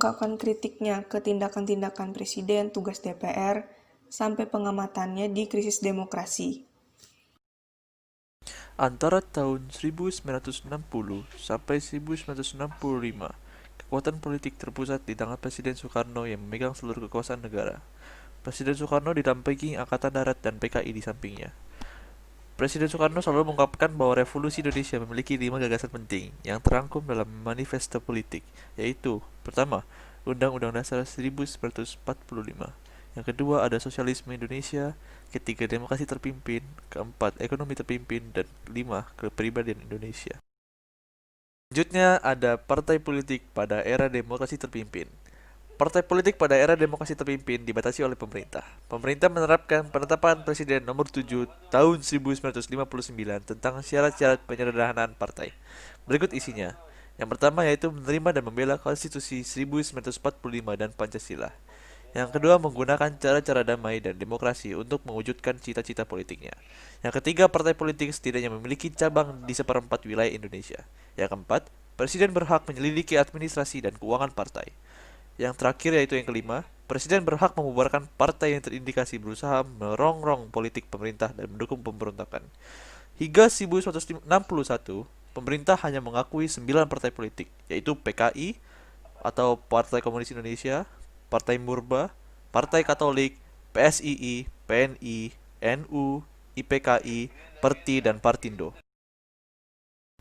mengungkapkan kritiknya ke tindakan-tindakan Presiden, tugas DPR, sampai pengamatannya di krisis demokrasi. Antara tahun 1960 sampai 1965, kekuatan politik terpusat di tangan Presiden Soekarno yang memegang seluruh kekuasaan negara. Presiden Soekarno didampingi Angkatan Darat dan PKI di sampingnya. Presiden Soekarno selalu mengungkapkan bahwa revolusi Indonesia memiliki 5 gagasan penting yang terangkum dalam manifesto politik, yaitu: pertama, Undang-Undang Dasar 1945. Yang kedua ada sosialisme Indonesia, ketiga demokrasi terpimpin, keempat ekonomi terpimpin, dan kelima kepribadian Indonesia. Selanjutnya ada partai politik pada era demokrasi terpimpin. Partai politik pada era demokrasi terpimpin dibatasi oleh pemerintah. Pemerintah menerapkan penetapan Presiden nomor 7 tahun 1959 tentang syarat-syarat penyederhanaan partai. Berikut isinya. Yang pertama yaitu menerima dan membela Konstitusi 1945 dan Pancasila. Yang kedua, menggunakan cara-cara damai dan demokrasi untuk mewujudkan cita-cita politiknya. Yang ketiga, partai politik setidaknya memiliki cabang di seperempat wilayah Indonesia. Yang keempat, Presiden berhak menyelidiki administrasi dan keuangan partai. Yang terakhir yaitu yang kelima, Presiden berhak membubarkan partai yang terindikasi berusaha merongrong politik pemerintah dan mendukung pemberontakan. Hingga 1961, pemerintah hanya mengakui 9 partai politik, yaitu PKI atau Partai Komunis Indonesia, Partai Murba, Partai Katolik, PSII, PNI, NU, IPKI, Perti, dan Partindo.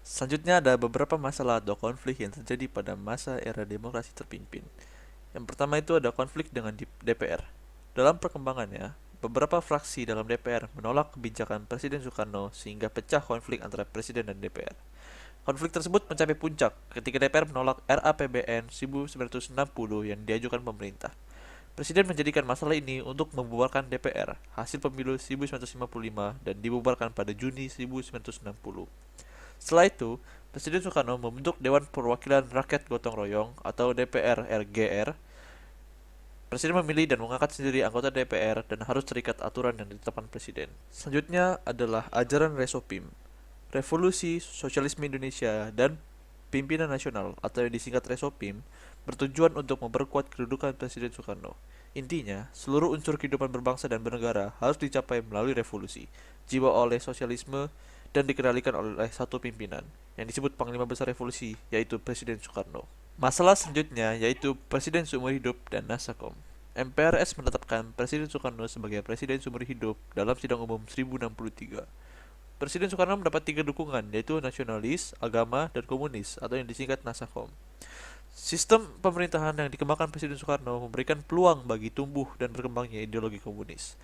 Selanjutnya ada beberapa masalah atau konflik yang terjadi pada masa era demokrasi terpimpin. Yang pertama itu ada konflik dengan DPR. Dalam perkembangannya, beberapa fraksi dalam DPR menolak kebijakan Presiden Soekarno sehingga pecah konflik antara Presiden dan DPR. Konflik tersebut mencapai puncak ketika DPR menolak RAPBN 1960 yang diajukan pemerintah. Presiden menjadikan masalah ini untuk membubarkan DPR hasil pemilu 1955 dan dibubarkan pada Juni 1960. Setelah itu, Presiden Soekarno membentuk Dewan Perwakilan Rakyat Gotong Royong atau DPR RGR. Presiden memilih dan mengangkat sendiri anggota DPR dan harus terikat aturan yang ditetapkan Presiden. Selanjutnya adalah ajaran Resopim, Revolusi Sosialisme Indonesia dan Pimpinan Nasional atau yang disingkat Resopim bertujuan untuk memperkuat kedudukan Presiden Soekarno. Intinya, seluruh unsur kehidupan berbangsa dan bernegara harus dicapai melalui revolusi, jiwa oleh sosialisme, dan dikendalikan oleh satu pimpinan, yang disebut Panglima Besar Revolusi, yaitu Presiden Soekarno. Masalah selanjutnya yaitu Presiden seumur hidup dan Nasakom. MPRS menetapkan Presiden Soekarno sebagai Presiden seumur hidup dalam Sidang Umum 1063. Presiden Soekarno mendapat 3 dukungan, yaitu nasionalis, agama, dan komunis, atau yang disingkat Nasakom. Sistem pemerintahan yang dikembangkan Presiden Soekarno memberikan peluang bagi tumbuh dan berkembangnya ideologi komunis.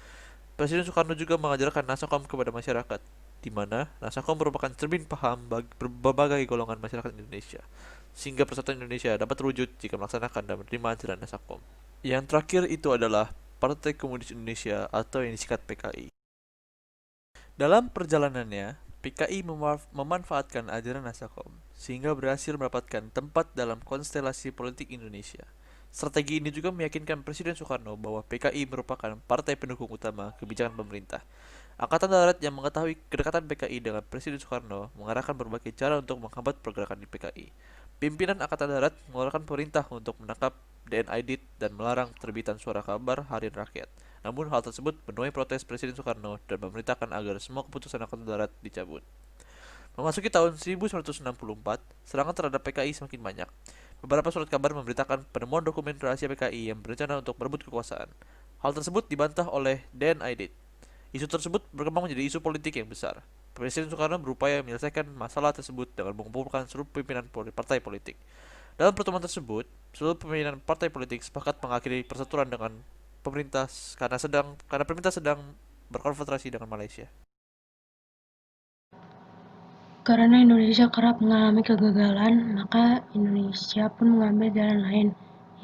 Presiden Soekarno juga mengajarkan Nasakom kepada masyarakat, di mana Nasakom merupakan cermin paham bagi berbagai golongan masyarakat Indonesia, sehingga persatuan Indonesia dapat terwujud jika melaksanakan dan menerima ajaran Nasakom. Yang terakhir itu adalah Partai Komunis Indonesia atau yang disingkat PKI. Dalam perjalanannya, PKI memanfaatkan ajaran Nasakom sehingga berhasil mendapatkan tempat dalam konstelasi politik Indonesia. Strategi ini juga meyakinkan Presiden Soekarno bahwa PKI merupakan partai pendukung utama kebijakan pemerintah. Angkatan Darat yang mengetahui kedekatan PKI dengan Presiden Soekarno mengarahkan berbagai cara untuk menghambat pergerakan di PKI. Pimpinan Angkatan Darat mengeluarkan perintah untuk menangkap DNID dan melarang terbitan suara kabar Harian Rakyat. Namun hal tersebut menuai protes Presiden Soekarno dan memerintahkan agar semua keputusan Angkatan Darat dicabut. Memasuki tahun 1964, serangan terhadap PKI semakin banyak. Beberapa surat kabar memberitakan penemuan dokumen rahasia PKI yang berencana untuk merebut kekuasaan. Hal tersebut dibantah oleh DNID. Isu tersebut berkembang menjadi isu politik yang besar. Presiden Soekarno berupaya menyelesaikan masalah tersebut dengan mengumpulkan seluruh pimpinan partai politik. Dalam pertemuan tersebut, seluruh pimpinan partai politik sepakat mengakhiri persatuan dengan pemerintah karena pemerintah sedang berkonfrontasi dengan Malaysia. Karena Indonesia kerap mengalami kegagalan, maka Indonesia pun mengambil jalan lain,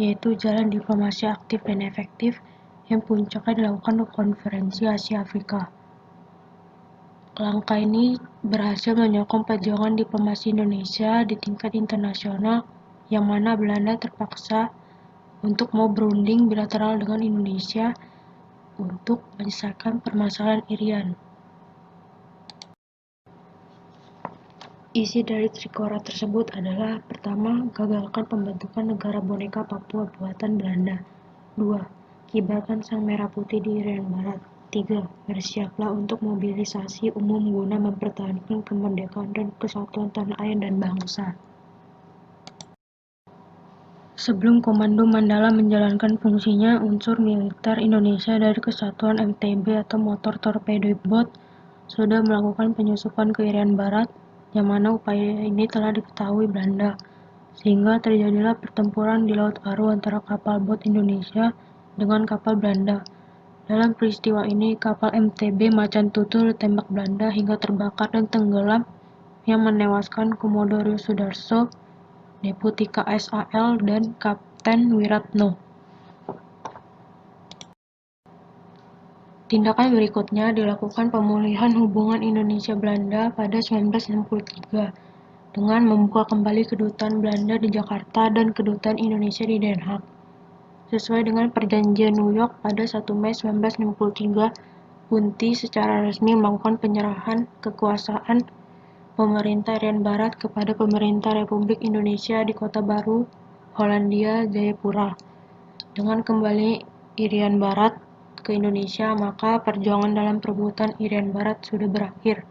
yaitu jalan diplomasi aktif dan efektif yang puncaknya dilakukan di Konferensi Asia Afrika. Langkah ini berhasil menyokong perjuangan diplomasi Indonesia di tingkat internasional, yang mana Belanda terpaksa untuk mau berunding bilateral dengan Indonesia untuk menyelesaikan permasalahan Irian. Isi dari Trikora tersebut adalah: pertama, gagalkan pembentukan negara boneka Papua buatan Belanda. 2. Kibarkan sang merah putih di Irian Barat. 3. Bersiaplah untuk mobilisasi umum guna mempertahankan kemerdekaan dan kesatuan tanah air dan bangsa. Sebelum Komando Mandala menjalankan fungsinya, unsur militer Indonesia dari Kesatuan MTB atau Motor Torpedo Boat sudah melakukan penyusupan ke Irian Barat, yang mana upaya ini telah diketahui Belanda, sehingga terjadilah pertempuran di Laut Aru antara kapal bot Indonesia dengan kapal Belanda. Dalam peristiwa ini, kapal MTB Macan Tutul ditembak Belanda hingga terbakar dan tenggelam, yang menewaskan Komodor Sudarso, Deputi KSAL, dan Kapten Wiratno. Tindakan berikutnya dilakukan pemulihan hubungan Indonesia-Belanda pada 1963 dengan membuka kembali kedutaan Belanda di Jakarta dan kedutaan Indonesia di Den Haag. Sesuai dengan perjanjian New York pada 1 Mei 1963, Punti secara resmi melakukan penyerahan kekuasaan pemerintah Irian Barat kepada pemerintah Republik Indonesia di Kota Baru, Hollandia Jayapura. Dengan kembali Irian Barat ke Indonesia, maka perjuangan dalam perebutan Irian Barat sudah berakhir.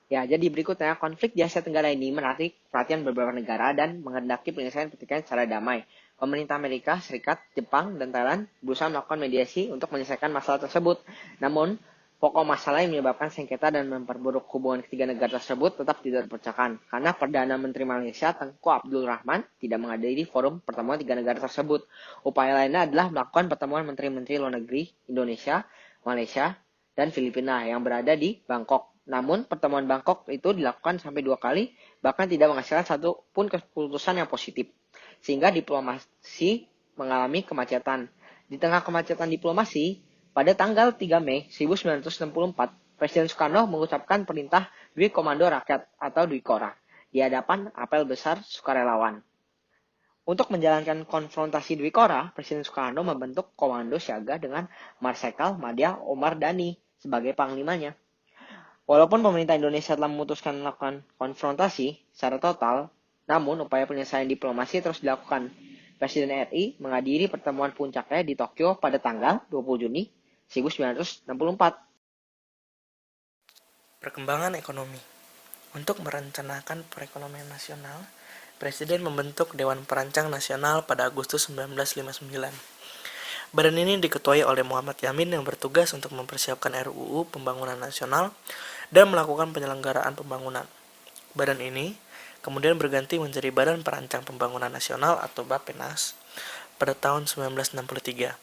Ya, jadi berikutnya, konflik di Asia Tenggara ini menarik perhatian beberapa negara dan menghendaki penyelesaian pertikaian secara damai. Pemerintah Amerika Serikat, Jepang, dan Thailand berusaha melakukan mediasi untuk menyelesaikan masalah tersebut. Namun, pokok masalah yang menyebabkan sengketa dan memperburuk hubungan ketiga negara tersebut tetap tidak terpecahkan, karena Perdana Menteri Malaysia Tengku Abdul Rahman tidak menghadiri forum pertemuan tiga negara tersebut. Upaya lainnya adalah melakukan pertemuan Menteri-Menteri Luar Negeri Indonesia, Malaysia, dan Filipina yang berada di Bangkok. Namun, pertemuan Bangkok itu dilakukan sampai 2 kali, bahkan tidak menghasilkan satu pun keputusan yang positif, sehingga diplomasi mengalami kemacetan. Di tengah kemacetan diplomasi, pada tanggal 3 Mei 1964, Presiden Soekarno mengucapkan perintah Dwi Komando Rakyat atau Dwikora di hadapan apel besar sukarelawan. Untuk menjalankan konfrontasi Dwikora, Presiden Soekarno membentuk Komando Siaga dengan Marsikal Madya Omar Dhani sebagai panglimanya. Walaupun pemerintah Indonesia telah memutuskan melakukan konfrontasi secara total, namun upaya penyelesaian diplomasi terus dilakukan. Presiden RI menghadiri pertemuan puncaknya di Tokyo pada tanggal 20 Juni 1964. Perkembangan ekonomi. Untuk merencanakan perekonomian nasional, Presiden membentuk Dewan Perancang Nasional pada Agustus 1959. Badan ini diketuai oleh Muhammad Yamin yang bertugas untuk mempersiapkan RUU Pembangunan Nasional dan melakukan penyelenggaraan pembangunan. Badan ini kemudian berganti menjadi Badan Perancang Pembangunan Nasional atau Bappenas pada tahun 1963.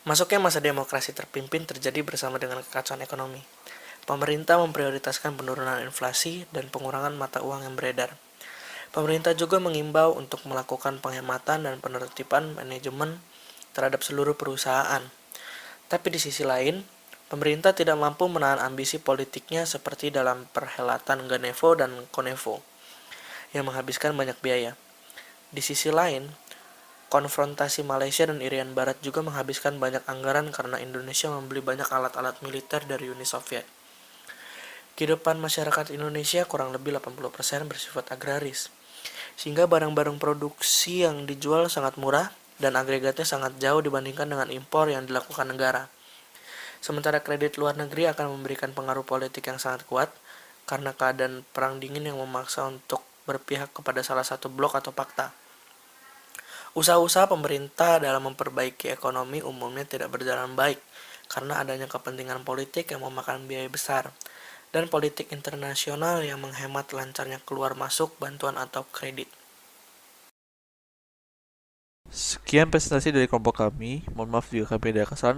Masuknya masa demokrasi terpimpin terjadi bersama dengan kekacauan ekonomi. Pemerintah memprioritaskan penurunan inflasi dan pengurangan mata uang yang beredar. Pemerintah juga mengimbau untuk melakukan penghematan dan penertiban manajemen terhadap seluruh perusahaan. Tapi di sisi lain, pemerintah tidak mampu menahan ambisi politiknya seperti dalam perhelatan Ganevo dan Konevo yang menghabiskan banyak biaya. Di sisi lain, konfrontasi Malaysia dan Irian Barat juga menghabiskan banyak anggaran karena Indonesia membeli banyak alat-alat militer dari Uni Soviet. Kehidupan masyarakat Indonesia kurang lebih 80% bersifat agraris, sehingga barang-barang produksi yang dijual sangat murah dan agregatnya sangat jauh dibandingkan dengan impor yang dilakukan negara. Sementara kredit luar negeri akan memberikan pengaruh politik yang sangat kuat karena keadaan perang dingin yang memaksa untuk berpihak kepada salah satu blok atau fakta. Usaha-usaha pemerintah dalam memperbaiki ekonomi umumnya tidak berjalan baik karena adanya kepentingan politik yang memakan biaya besar dan politik internasional yang menghemat lancarnya keluar masuk bantuan atau kredit. Sekian presentasi dari kelompok kami. Mohon maaf jika kami ada kesalahan.